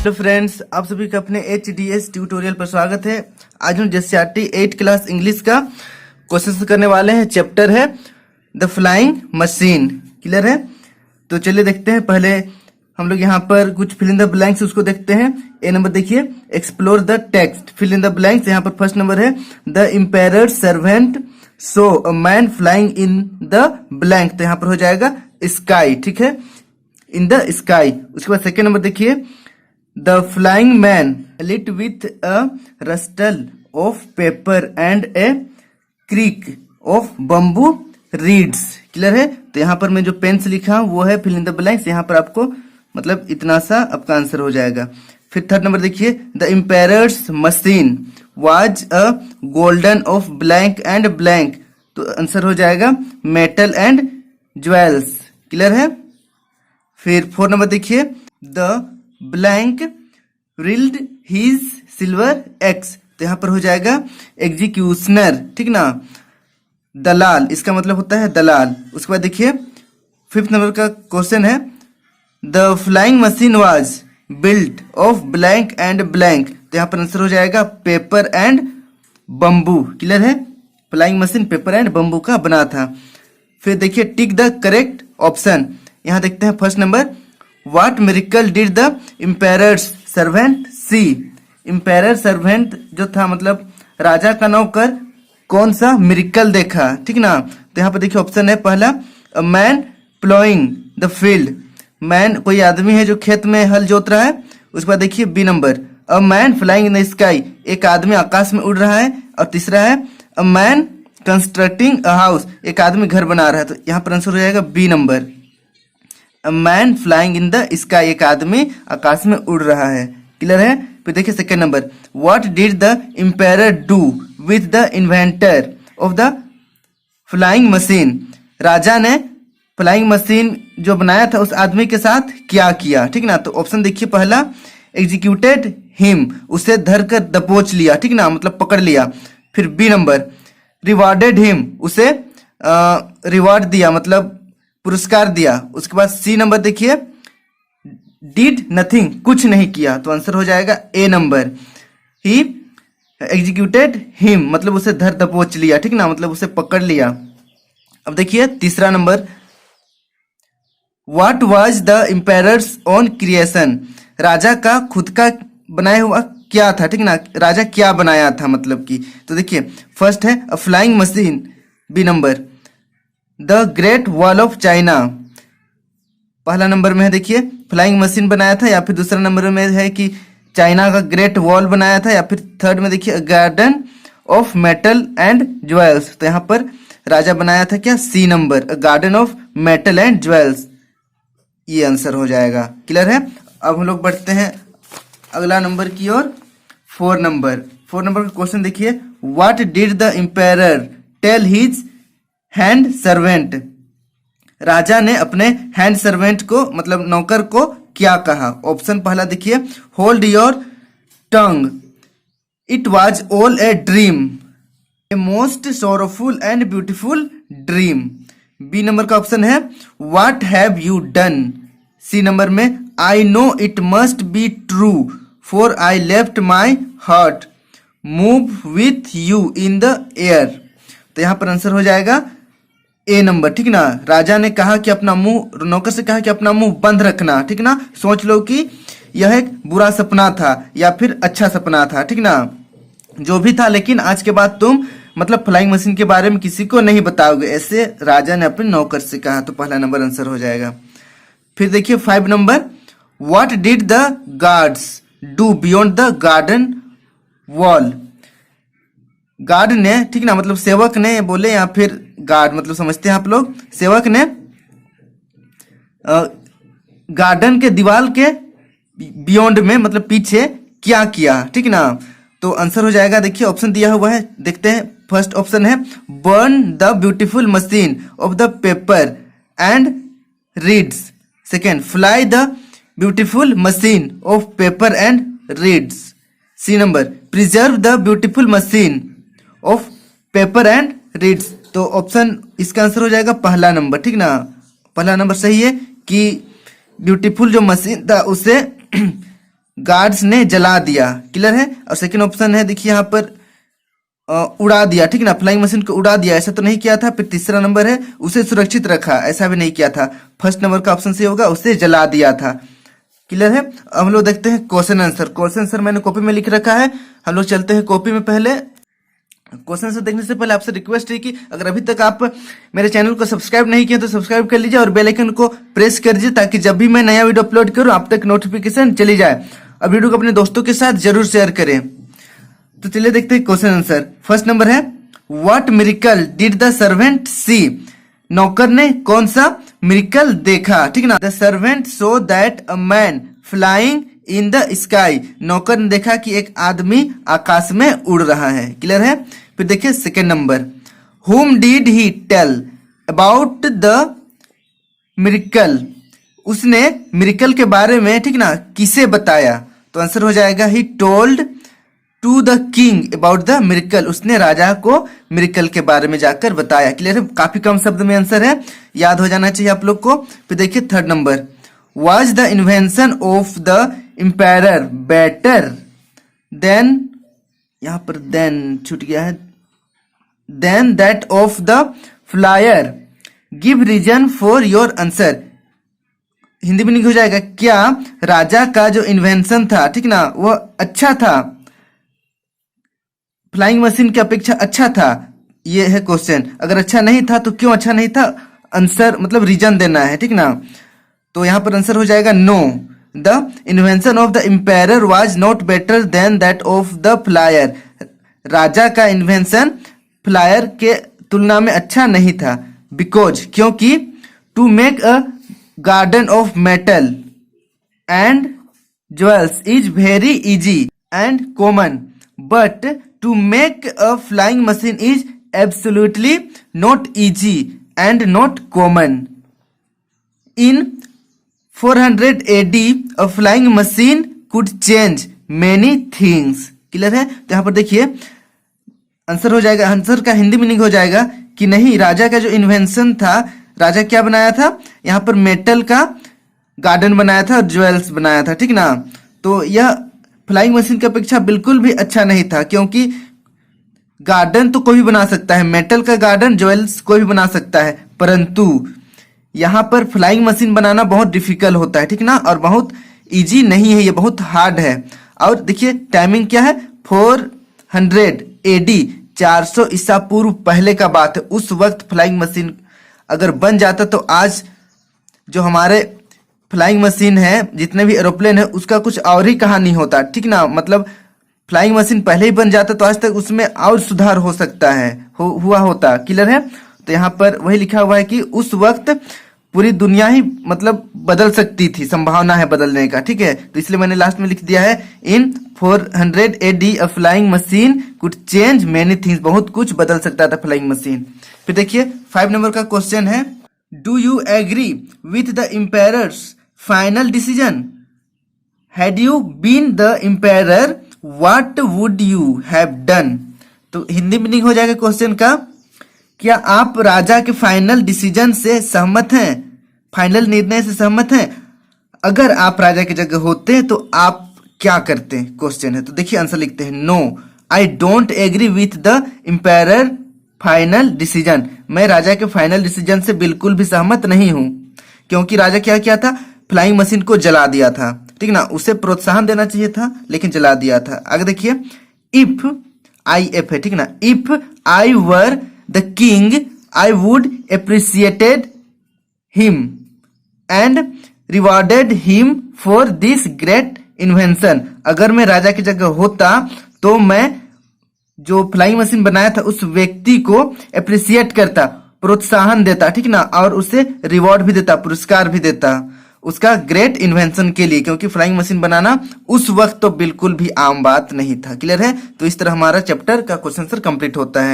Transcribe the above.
Hello friends, आप सभी का अपने HDS ट्यूटोरियल पर स्वागत है। आज हम JCRT 8 क्लास इंग्लिश का क्वेश्चन करने वाले हैं। चैप्टर है द फ्लाइंग मशीन। क्लियर है? तो चलिए देखते हैं। पहले हम लोग यहाँ पर कुछ फिल इन द ब्लैंक्स उसको देखते हैं। ए नंबर देखिए, explore the text, fill in the blanks. यहाँ पर फर्स्ट नंबर है the emperor servant saw a man flying in the blank. तो यहाँ पर हो जाएगा स्काई। ठीक है, इन द स्काई। उसके बाद सेकेंड नंबर देखिए, The flying man lit with a rustle of paper and a creak of bamboo reeds। Clear है? तो यहाँ पर मैं जो पेन से लिखा हूँ वो है फिल इन द ब्लैंक्स। यहाँ पर आपको मतलब इतना सा आपका आंसर हो जाएगा। फिर थर्ड नंबर देखिए, the emperor's machine was a golden of blank and blank. तो आंसर हो जाएगा मेटल एंड ज्वेल्स। क्लियर है? फिर फोर्थ नंबर देखिए, the blank reeled his silver axe. तो यहां पर हो जाएगा एग्जीक्यूशनर। ठीक ना, दलाल, इसका मतलब होता है दलाल। उसके बाद देखिए फिफ्थ नंबर का क्वेश्चन है, the flying machine was built of blank and blank. तो यहां पर आंसर हो जाएगा पेपर एंड बम्बू। क्लियर है? Flying machine paper and bamboo का बना था। फिर देखिए टिक द करेक्ट ऑप्शन। यहां देखते हैं first number, What miracle did the emperor's servant see? Emperor servant जो था मतलब राजा का नौकर कौन सा मिरिकल देखा? ठीक ना, तो यहाँ पर देखिए ऑप्शन है पहला, a man plowing the field। Man कोई आदमी है जो खेत में हल जोत रहा है। उसके बाद देखिए B number, a man flying in the sky, एक आदमी आकाश में उड़ रहा है। और तीसरा है a man constructing a house, एक आदमी घर बना रहा है। तो यहाँ पर आंसर हो जाएगा B number, A man flying in the sky, एक आदमी आकाश में उड़ रहा है। क्लियर है? फिर देखिए second number, What did the emperor do with the inventor of the flying machine? राजा ने फ्लाइंग मशीन जो बनाया था उस आदमी के साथ क्या किया? ठीक ना, तो ऑप्शन देखिए पहला, एग्जीक्यूटेड हिम, उसे धर कर दबोच लिया। ठीक ना, मतलब पकड़ लिया। फिर बी नंबर, रिवार्डेड हिम, उसे रिवार्ड दिया मतलब पुरस्कार दिया। उसके बाद सी नंबर देखिए, डिड नथिंग, कुछ नहीं किया। तो आंसर हो जाएगा ए नंबर, ही एग्जीक्यूटेड हिम, मतलब उसे धर दबोच लिया। ठीक ना, मतलब उसे पकड़ लिया। अब देखिए तीसरा number, what was the emperor's own creation, राजा का खुद का बनाया हुआ क्या था? ठीक ना, राजा क्या बनाया था मतलब कि। तो देखिए फर्स्ट है a flying machine, B number the Great Wall of China. पहला नंबर में है देखिए फ्लाइंग मशीन बनाया था, या फिर दूसरा नंबर में है कि चाइना का ग्रेट वॉल बनाया था, या फिर थर्ड में देखिए garden of metal and jewels. तो यहाँ पर राजा बनाया था क्या? C number, garden of metal and jewels. ये आंसर हो जाएगा। क्लियर है? अब हम लोग बढ़ते हैं अगला नंबर की ओर। फोर नंबर का क्वेश्चन देखिए, what did the emperor tell his hand servant, राजा ने अपने हैंड सर्वेंट को मतलब नौकर को क्या कहा? ऑप्शन पहला देखिए, hold your tongue, it was all a dream, a most sorrowful and beautiful dream. B number का ऑप्शन है, what have you done. C number में, I know it must be true for I left my heart move with you in the air. तो यहां पर answer हो जाएगा ए number. ठीक ना, राजा ने कहा कि अपना मुंह, नौकर से कहा कि अपना मुंह बंद रखना। ठीक ना, सोच लो कि यह एक बुरा सपना था या फिर अच्छा सपना था। ठीक ना, जो भी था, लेकिन आज के बाद तुम मतलब फ्लाइंग मशीन के बारे में किसी को नहीं बताओगे, ऐसे राजा ने अपने नौकर से कहा। तो पहला नंबर आंसर हो जाएगा। फिर देखिए five number, what did the guards do beyond the garden wall. Guard ने, ठीक ना, मतलब सेवक ने बोले, या फिर गार्ड मतलब समझते हैं आप लोग, सेवक ने गार्डन के दीवार के बियॉन्ड में मतलब पीछे क्या किया? ठीक ना, तो आंसर हो जाएगा देखिए ऑप्शन दिया हुआ है, देखते हैं। फर्स्ट ऑप्शन है, burn the beautiful machine of the paper and reeds. Second, fly the beautiful machine of paper and reeds. C number, preserve the beautiful machine of paper and reeds. तो option इसका answer हो जाएगा पहला number. ठीक ना, पहला number सही है कि ब्यूटीफुल जो मशीन था उसे गार्ड्स ने जला दिया, क्लियर है। और सेकंड ऑप्शन है देखिए यहाँ पर उड़ा दिया, ठीक ना, फ्लाइंग मशीन को उड़ा दिया, ऐसा तो नहीं किया था। फिर तीसरा नंबर है उसे सुरक्षित रखा, ऐसा भी नहीं किया था। फर्स्ट नंबर का ऑप्शन सही होगा, उसे जला दिया था, क्लियर है। अब हम लोग देखते हैं क्वेश्चन आंसर। क्वेश्चन आंसर मैंने कॉपी में लिख रखा है, हम लोग चलते हैं कॉपी में। पहले क्वेश्चन आंसर देखने से पहले आपसे रिक्वेस्ट है कि अगर अभी तक आप मेरे चैनल को सब्सक्राइब नहीं किया तो सब्सक्राइब कर लीजिए और बेल आइकन को प्रेस कर दीजिए, ताकि जब भी मैं नया वीडियो अपलोड करूं आप तक नोटिफिकेशन चली जाए। और वीडियो को अपने दोस्तों के साथ जरूर शेयर करें। तो चलिए देखते हैं क्वेश्चन आंसर। फर्स्ट नंबर है what miracle did the servant see, नौकर ने कौन सा मिरेकल देखा, ठीक ना। The servant saw that a man flying in the sky, नौकर ने देखा कि एक आदमी आकाश में उड़ रहा है, क्लियर है। फिर देखिए second number, whom did he tell about the miracle, उसने मिरेकल के बारे में, ठीक ना, किसे बताया। तो आंसर हो जाएगा he told to the king about the miracle, उसने राजा को मिरेकल के बारे में जाकर बताया, क्लियर है। काफी कम शब्द में आंसर है, याद हो जाना चाहिए आप लोग को। फिर देखिए third number, was the invention of the emperor better than, यहां पर देन छूट गया है, then that of the flyer, give reason for your answer. Hindi में नहीं हो जाएगा, क्या राजा का जो इन्वेंशन था, ठीक ना, वो अच्छा था, फ्लाइंग मशीन की अपेक्षा अच्छा था, ये है क्वेश्चन। अगर अच्छा नहीं था तो क्यों अच्छा नहीं था, आंसर मतलब रीजन देना है, ठीक ना। तो यहां पर आंसर हो जाएगा no, the invention of the empire was not better than that of the flyer, राजा का इन्वेंशन फ्लायर के तुलना में अच्छा नहीं था। बिकॉज, क्योंकि to make a garden of metal and jewels is very easy and common, but to make a flying machine is absolutely not easy and not common. In 400 AD a flying machine could change many things, clear है। तो यहाँ पर देखिए answer हो जाएगा, answer का Hindi meaning हो जाएगा कि नहीं, राजा का जो इन्वेंशन था, राजा क्या बनाया था, यहाँ पर मेटल का गार्डन बनाया था और ज्वेल्स बनाया था, ठीक ना। तो यह फ्लाइंग मशीन की अपेक्षा बिल्कुल भी अच्छा नहीं था, क्योंकि गार्डन तो कोई भी बना सकता है, मेटल का गार्डन, ज्वेल्स कोई भी बना सकता है, परंतु यहाँ पर फ्लाइंग मशीन बनाना बहुत डिफिकल्ट होता है, ठीक ना, और बहुत इजी नहीं है, ये बहुत हार्ड है। और देखिए टाइमिंग क्या है, 400 AD, 400 ईसा पूर्व पहले का बात है। उस वक्त फ्लाइंग मशीन अगर बन जाता तो आज जो हमारे फ्लाइंग मशीन है, जितने भी एरोप्लेन है, उसका कुछ और ही कहानी होता, ठीक ना। मतलब फ्लाइंग मशीन पहले ही बन जाता तो आज तक उसमें और सुधार हो सकता है, हुआ होता, क्लियर है। तो यहाँ पर वही लिखा हुआ है कि उस वक्त पूरी दुनिया ही मतलब बदल सकती थी, संभावना है बदलने का, ठीक है। तो इसलिए मैंने लास्ट में लिख दिया है इन 400 AD a flying machine could change many things, बहुत कुछ बदल सकता था फ्लाइंग मशीन। फिर देखिए 5 नंबर का क्वेश्चन है, do you agree with the emperor's final decision, had you been the empire what would you have done. तो हिंदी मीनिंग हो जाएगा क्वेश्चन का, क्या आप राजा के फाइनल डिसीजन से सहमत हैं, फाइनल निर्णय से सहमत हैं, अगर आप राजा की जगह होते तो आप क्या करते, क्वेश्चन है। तो देखिए आंसर लिखते हैं, no I don't agree with the emperor final decision, मैं राजा के फाइनल डिसीजन से बिल्कुल भी सहमत नहीं हूं, क्योंकि राजा क्या किया था, फ्लाइंग मशीन को जला दिया था, ठीक ना। उसे प्रोत्साहन देना चाहिए था लेकिन जला दिया था। आगे देखिए, इफ IF है, ठीक ना, if I were the king I would appreciated him and rewarded him for this great invention, अगर मैं राजा की जगह होता तो मैं जो फ्लाइंग मशीन बनाया था उस व्यक्ति को अप्रिसिएट करता, प्रोत्साहन देता, ठीक ना, और उसे रिवॉर्ड भी देता, पुरस्कार भी देता उसका ग्रेट इन्वेंशन के लिए, क्योंकि फ्लाइंग मशीन बनाना उस वक्त तो बिल्कुल भी आम बात नहीं था, क्लियर है। तो इस तरह हमारा चैप्टर का क्वेश्चन आंसर कंप्लीट होता है।